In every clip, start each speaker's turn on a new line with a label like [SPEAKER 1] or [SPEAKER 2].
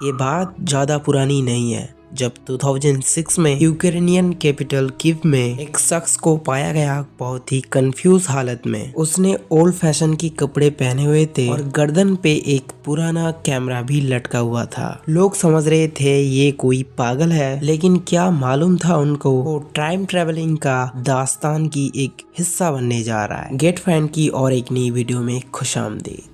[SPEAKER 1] ये बात ज्यादा पुरानी नहीं है जब 2006 में यूक्रेनियन कैपिटल कीव में एक शख्स को पाया गया बहुत ही कंफ्यूज हालत में। उसने ओल्ड फैशन की कपड़े पहने हुए थे और गर्दन पे एक पुराना कैमरा भी लटका हुआ था। लोग समझ रहे थे ये कोई पागल है, लेकिन क्या मालूम था उनको वो टाइम ट्रेवलिंग का दास्तान की एक हिस्सा बनने जा रहा है। गेट फैन की और एक नई वीडियो में खुशामदीद।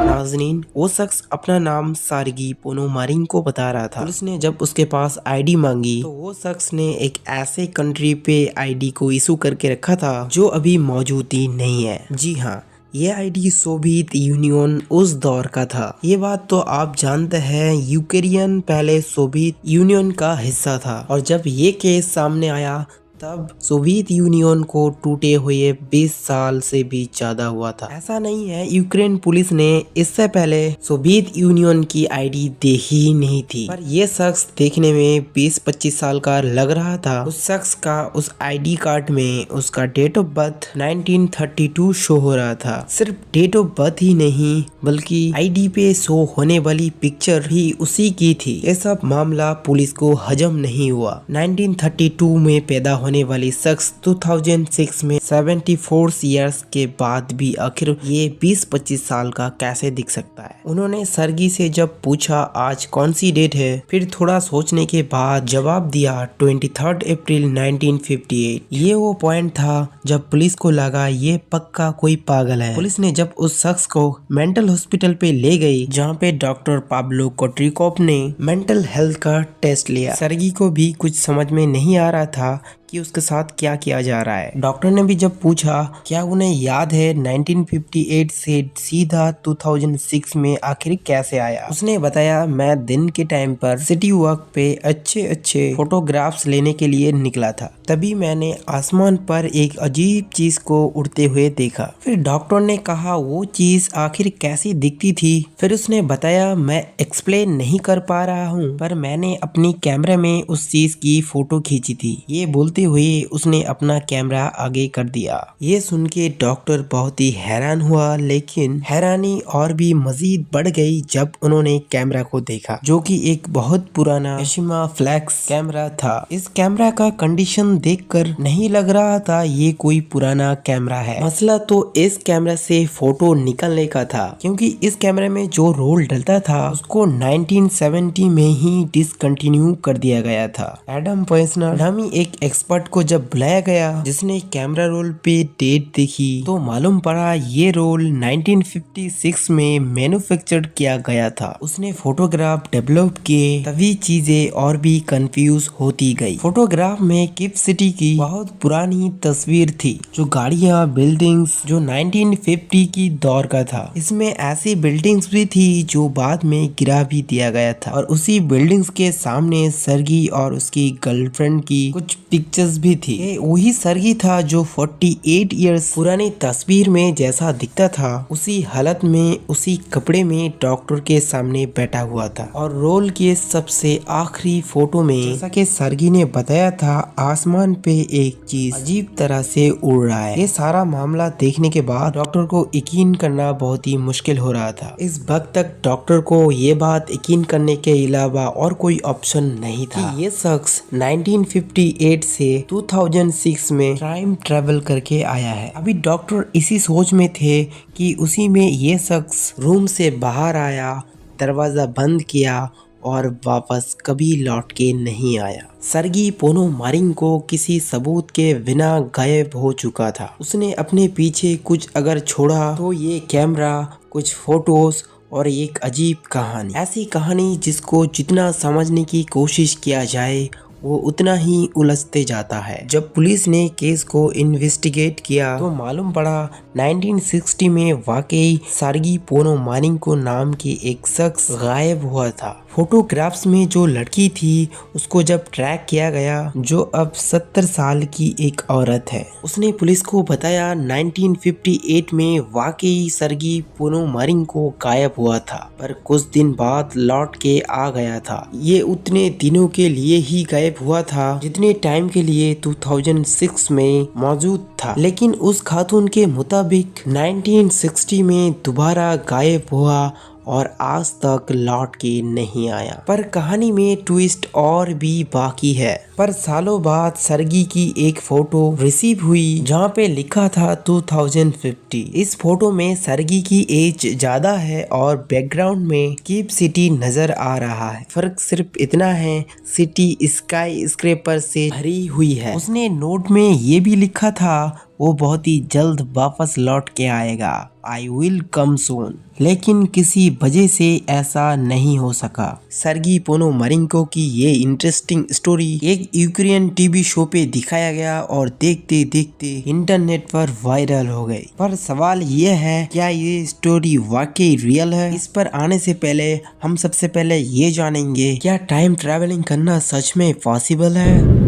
[SPEAKER 1] नाज़रीन, वो शख्स अपना नाम सार्गी पोनोमारिंको बता रहा था। पुलिस ने जब उसके पास आईडी मांगी तो वो शख्स ने एक ऐसे कंट्री पे आईडी को इशू करके रखा था जो अभी मौजूद ही नहीं है। जी हाँ, ये आईडी सोवियत यूनियन उस दौर का था। ये बात तो आप जानते हैं, यूक्रेन पहले सोवियत यूनियन का हिस्सा था और जब ये केस सामने आया तब सोवियत यूनियन को टूटे हुए 20 साल से भी ज्यादा हुआ था। ऐसा नहीं है, यूक्रेन पुलिस ने इससे पहले सोवियत यूनियन की आईडी देखी ही नहीं थी, पर ये शख्स देखने में 20-25 साल का लग रहा था। उस शख्स का उस आईडी कार्ड में उसका डेट ऑफ बर्थ 1932 शो हो रहा था। सिर्फ डेट ऑफ बर्थ ही नहीं बल्कि आईडी पे शो होने वाली पिक्चर भी उसी की थी। ये सब मामला पुलिस को हजम नहीं हुआ। 1932 में पैदा होने वाली शख्स 2006 में 74 इयर्स के बाद भी आखिर ये 20-25 साल का कैसे दिख सकता है। उन्होंने सर्गी से जब पूछा आज कौन सी डेट है, फिर थोड़ा सोचने के बाद जवाब दिया 23 अप्रैल 1958। ये वो पॉइंट था जब पुलिस को लगा ये पक्का कोई पागल है। पुलिस ने जब उस शख्स को मेंटल हॉस्पिटल पे ले गई जहाँ पे डॉक्टर पाब्लो कोट्रिकोव ने मेंटल हेल्थ का टेस्ट लिया। सर्गी को भी कुछ समझ में नहीं आ रहा था कि उसके साथ क्या किया जा रहा है। डॉक्टर ने भी जब पूछा क्या उन्हें याद है 1958 से सीधा 2006 में आखिर कैसे आया, उसने बताया मैं दिन के टाइम पर सिटी वॉक पे अच्छे फोटोग्राफ्स लेने के लिए निकला था। तभी मैंने आसमान पर एक अजीब चीज को उड़ते हुए देखा। फिर डॉक्टर ने कहा वो चीज आखिर कैसी दिखती थी। फिर उसने बताया मैं एक्सप्लेन नहीं कर पा रहा हूँ, पर मैंने अपनी कैमरे में उस चीज की फोटो खींची थी। ये बोलते हुए उसने अपना कैमरा आगे कर दिया। ये सुन के डॉक्टर बहुत ही हैरान हुआ, लेकिन हैरानी और भी मजीद बढ़ गई जब उन्होंने कैमरा को देखा जो कि एक बहुत पुराना यशिमा फ्लैक्स कैमरा था। इस कैमरा का कंडीशन देखकर नहीं लग रहा था ये कोई पुराना कैमरा है। मसला तो इस कैमरा से फोटो निकलने का था, क्योंकि इस कैमरे में जो रोल डलता था उसको 1970 में ही डिसकंटिन्यू कर दिया गया था। एडम पॉइसनर नामी एक एक्सपर्ट को जब बुलाया गया जिसने कैमरा रोल पे डेट देखी तो मालूम पड़ा ये रोल 1956 में मैन्युफैक्चर्ड किया गया था। उसने फोटोग्राफ डेवलप किए, तभी चीजें और भी कंफ्यूज होती गई। फोटोग्राफ में कीव सिटी की बहुत पुरानी तस्वीर थी, जो गाड़ियां बिल्डिंग्स जो 1950 की दौर का था। इसमें ऐसी बिल्डिंग्स भी थी जो बाद में गिरा भी दिया गया था और उसी बिल्डिंग्स के सामने सर्गी और उसकी गर्लफ्रेंड की कुछ पिक्चर्स भी थी। ये वही सर्गी था जो 48 इयर्स पुरानी तस्वीर में जैसा दिखता था उसी हालत में उसी कपड़े में डॉक्टर के सामने बैठा हुआ था। और रोल के सबसे आखिरी फोटो में जैसा कि सर्गी ने बताया था आसमान पे एक चीज अजीब तरह से उड़ रहा है। ये सारा मामला देखने के बाद डॉक्टर को यकीन करना बहुत ही मुश्किल हो रहा था। इस वक्त तक डॉक्टर को ये बात यकीन करने के अलावा और कोई ऑप्शन नहीं था कि ये शख्स 1958 से 2006 में टाइम ट्रेवल करके आया है। अभी डॉक्टर इसी सोच में थे कि उसी में ये शख्स रूम से बाहर आया, दरवाजा बंद किया और वापस कभी लौट के नहीं आया। सर्गी पोनोमारिंको किसी सबूत के बिना गायब हो चुका था। उसने अपने पीछे कुछ अगर छोड़ा तो ये कैमरा, कुछ फोटोज और एक अजीब कहानी। ऐसी कहानी जिसको जितना समझने की कोशिश किया जाए वो उतना ही उलझते जाता है। जब पुलिस ने केस को इन्वेस्टिगेट किया तो मालूम पड़ा 1960 में वाकई सार्गी पोनोमारिंको नाम के एक शख्स गायब हुआ था। फोटोग्राफ्स में जो लड़की थी उसको जब ट्रैक किया गया, जो अब 70 साल की एक औरत है, उसने पुलिस को बताया 1958 में वाकई सर्गी पोनोमारिंको गायब हुआ था, पर कुछ दिन बाद लौट के आ गया था। ये उतने दिनों के लिए ही गायब हुआ था जितने टाइम के लिए 2006 में मौजूद था, लेकिन उस खातून के मुताबिक 1960 में दोबारा गायब हुआ और आज तक लौट के नहीं आया। पर कहानी में ट्विस्ट और भी बाकी है। पर सालों बाद सर्गी की एक फोटो रिसीव हुई जहाँ पे लिखा था 2050। इस फोटो में सर्गी की एज ज्यादा है और बैकग्राउंड में कीप सिटी नजर आ रहा है। फर्क सिर्फ इतना है, सिटी स्काई स्क्रेपर से भरी हुई है। उसने नोट में ये भी लिखा था वो बहुत ही जल्द वापस लौट के आएगा, आई विल कम सून, लेकिन किसी वजह से ऐसा नहीं हो सका। सर्गी पोनोमारिंको की ये इंटरेस्टिंग स्टोरी एक यूक्रेन टीवी शो पे दिखाया गया और देखते देखते इंटरनेट पर वायरल हो गई। पर सवाल ये है, क्या ये स्टोरी वाकई रियल है? इस पर आने से पहले हम सबसे पहले ये जानेंगे, क्या टाइम ट्रैवलिंग करना सच में पॉसिबल है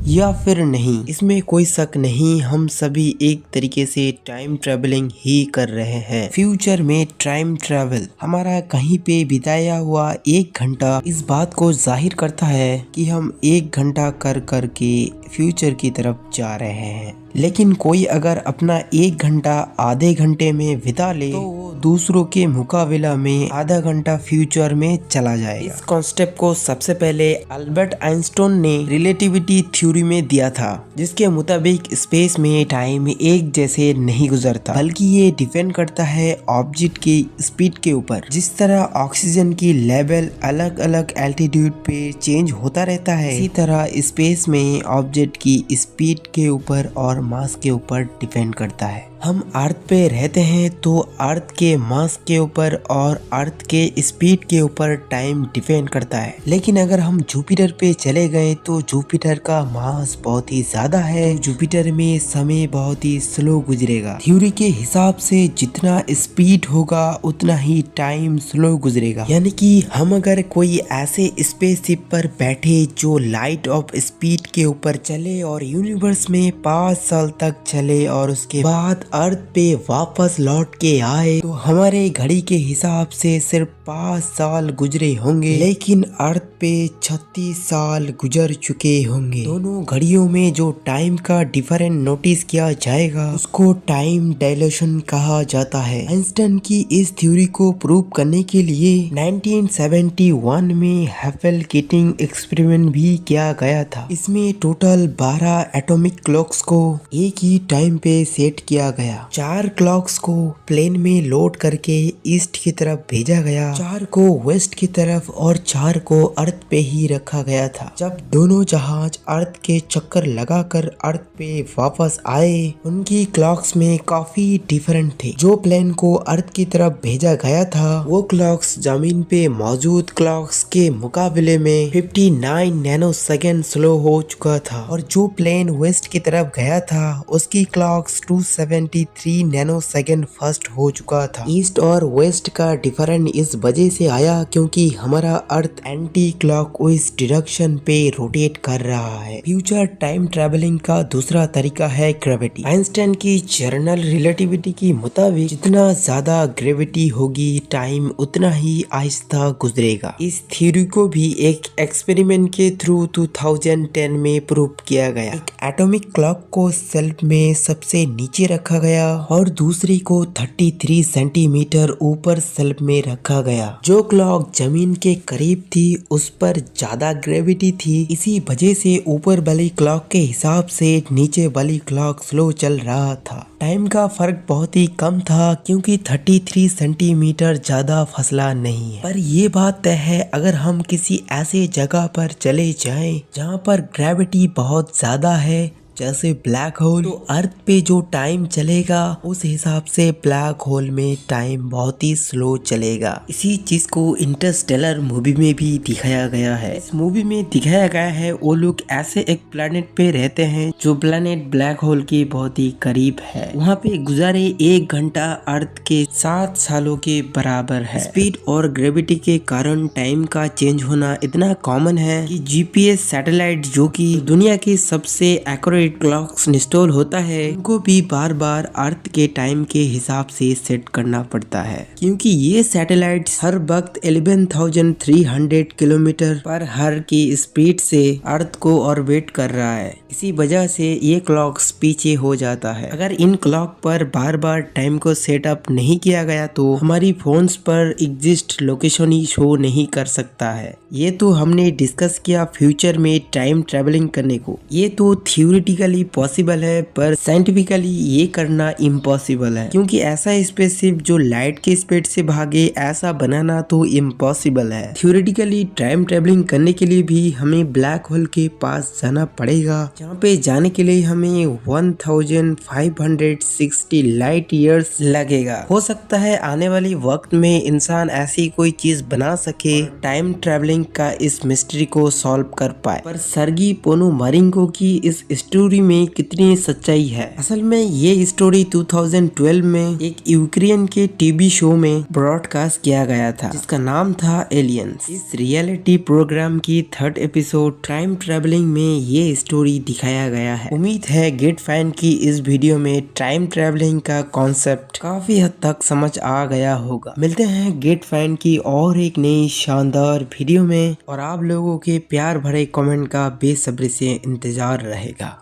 [SPEAKER 1] या फिर नहीं। इसमें कोई शक नहीं, हम सभी एक तरीके से टाइम ट्रैवलिंग ही कर रहे हैं। फ्यूचर में टाइम ट्रैवल हमारा कहीं पे बिताया हुआ 1 घंटा इस बात को जाहिर करता है कि हम 1 घंटा कर कर के फ्यूचर की तरफ जा रहे हैं। लेकिन कोई अगर अपना 1 घंटा आधे घंटे में बिता ले तो वो दूसरों के मुकाबला में आधा घंटा फ्यूचर में चला जाएगा। इस कॉन्सेप्ट को सबसे पहले अल्बर्ट आइंस्टाइन ने रिलेटिविटी थ्योरी में दिया था, जिसके मुताबिक स्पेस में टाइम एक जैसे नहीं गुजरता, बल्कि ये डिपेंड करता है ऑब्जेक्ट की स्पीड के ऊपर। जिस तरह ऑक्सीजन की लेवल अलग अलग एल्टीट्यूड पे चेंज होता रहता है, इसी तरह स्पेस में ऑब्जेक्ट की स्पीड के ऊपर और मास के ऊपर डिपेंड करता है। हम अर्थ पे रहते हैं तो अर्थ के मास के ऊपर और अर्थ के स्पीड के ऊपर टाइम डिपेंड करता है। लेकिन अगर हम जुपिटर पे चले गए तो जुपिटर का मास बहुत ही ज्यादा है, तो जुपिटर में समय बहुत ही स्लो गुजरेगा। थ्योरी के हिसाब से जितना स्पीड होगा उतना ही टाइम स्लो गुजरेगा। यानी कि हम अगर कोई ऐसे स्पेसशिप पर बैठे जो लाइट ऑफ स्पीड के ऊपर चले और यूनिवर्स में 5 साल तक चले और उसके बाद अर्थ पे वापस लौट के आए, तो हमारे घड़ी के हिसाब से सिर्फ 5 साल गुजरे होंगे, लेकिन अर्थ पे 36 साल गुजर चुके होंगे। दोनों घड़ियों में जो टाइम का डिफरेंस नोटिस किया जाएगा उसको टाइम डायलेशन कहा जाता है। आइंस्टाइन की इस थ्योरी को प्रूव करने के लिए 1971 में हेफेल किटिंग एक्सपेरिमेंट भी किया गया था। इसमें टोटल 12 एटॉमिक क्लॉक्स को एक ही टाइम पे सेट किया गया। 4 क्लॉक्स को प्लेन में लोड करके ईस्ट की तरफ भेजा गया, 4 को वेस्ट की तरफ और 4 को अर्थ पे ही रखा गया था। जब दोनों जहाज अर्थ के चक्कर लगाकर अर्थ पे वापस आए, उनकी क्लॉक्स में काफी डिफरेंट थे। जो प्लेन को अर्थ की तरफ भेजा गया था वो क्लॉक्स जमीन पे मौजूद क्लॉक्स के मुकाबले में 59 नैनो सेकेंड स्लो हो चुका था, और जो प्लेन वेस्ट की तरफ गया था उसकी क्लॉक्स 273 नैनो सेकेंड फास्ट हो चुका था। ईस्ट और वेस्ट का डिफरेंस इस वजह से आया क्योंकि हमारा अर्थ एंटी क्लॉकवाइज डायरेक्शन पे रोटेट कर रहा है। फ्यूचर टाइम ट्रैवलिंग का दूसरा तरीका है ग्रेविटी। आइंस्टाइन की जनरल रिलेटिविटी के मुताबिक जितना ज्यादा ग्रेविटी होगी टाइम उतना ही आहिस्ता गुजरेगा। इस थ्योरी को भी एक एक्सपेरिमेंट के थ्रू 2010 में प्रूव किया गया। एक एटॉमिक क्लॉक को शेल्फ में सबसे नीचे रखा गया और दूसरी को 33 सेंटीमीटर ऊपर शेल्फ में रखा गया। जो क्लॉक जमीन के करीब थी उस पर ज्यादा ग्रेविटी थी, इसी वजह से ऊपर वाली क्लॉक के हिसाब से नीचे वाली क्लॉक स्लो चल रहा था। टाइम का फर्क बहुत ही कम था क्योंकि 33 सेंटीमीटर ज्यादा फासला नहीं है। पर ये बात तय है, अगर हम किसी ऐसे जगह पर चले जाएं जहां पर ग्रेविटी बहुत ज्यादा है, जैसे ब्लैक होल, तो अर्थ पे जो टाइम चलेगा उस हिसाब से ब्लैक होल में टाइम बहुत ही स्लो चलेगा। इसी चीज को इंटरस्टेलर मूवी में भी दिखाया गया है। इस मूवी में दिखाया गया है वो लोग ऐसे एक प्लेनेट पे रहते हैं जो प्लेनेट ब्लैक होल के बहुत ही करीब है। वहाँ पे गुजारे 1 घंटा अर्थ के 7 सालों के बराबर है। स्पीड और ग्रेविटी के कारण टाइम का चेंज होना इतना कॉमन है कि जीपीएस सैटेलाइट जो कि दुनिया की सबसे एक्यूरेट क्लॉक्स इंस्टॉल होता है, उनको भी बार बार अर्थ के टाइम के हिसाब से सेट करना पड़ता है, क्योंकि ये सैटेलाइट्स हर वक्त 11,300 किलोमीटर पर हर की स्पीड से अर्थ को ऑर्बिट कर रहा है। इसी वजह से ये क्लॉक्स पीछे हो जाता है। अगर इन क्लॉक पर बार बार टाइम को सेटअप नहीं किया गया तो हमारी फोन्स पर एग्जिस्ट लोकेशन ही शो नहीं कर सकता है। ये तो हमने डिस्कस किया फ्यूचर में टाइम ट्रेवलिंग करने को। ये तो थियोरिटिकली पॉसिबल है, पर साइंटिफिकली ये करना इम्पॉसिबल है, क्योंकि ऐसा स्पेसशिप जो लाइट के स्पीड से भागे ऐसा बनाना तो इम्पॉसिबल है। थियोरिटिकली टाइम ट्रेवलिंग करने के लिए भी हमें ब्लैक होल के पास जाना पड़ेगा, जहाँ पे जाने के लिए हमें 1560 लाइट ईयर्स लगेगा। हो सकता है आने वाली वक्त में इंसान ऐसी कोई चीज बना सके टाइम ट्रेवलिंग का इस मिस्ट्री को सॉल्व कर पाए। पर सर्गी पोनोमारिंको की इस स्टोरी में कितनी सच्चाई है? असल में ये स्टोरी 2012 में एक यूक्रेन के टीवी शो में ब्रॉडकास्ट किया गया था, जिसका नाम था एलियंस। इस रियलिटी प्रोग्राम की 3rd एपिसोड टाइम ट्रेवलिंग में ये स्टोरी दिखाया गया है। उम्मीद है गेट फैन की इस वीडियो में टाइम ट्रेवलिंग का कॉन्सेप्ट काफी हद तक समझ आ गया होगा। मिलते हैं गेट फैन की और एक नई शानदार वीडियो में, और आप लोगों के प्यार भरे कमेंट का बेसब्री से इंतजार रहेगा।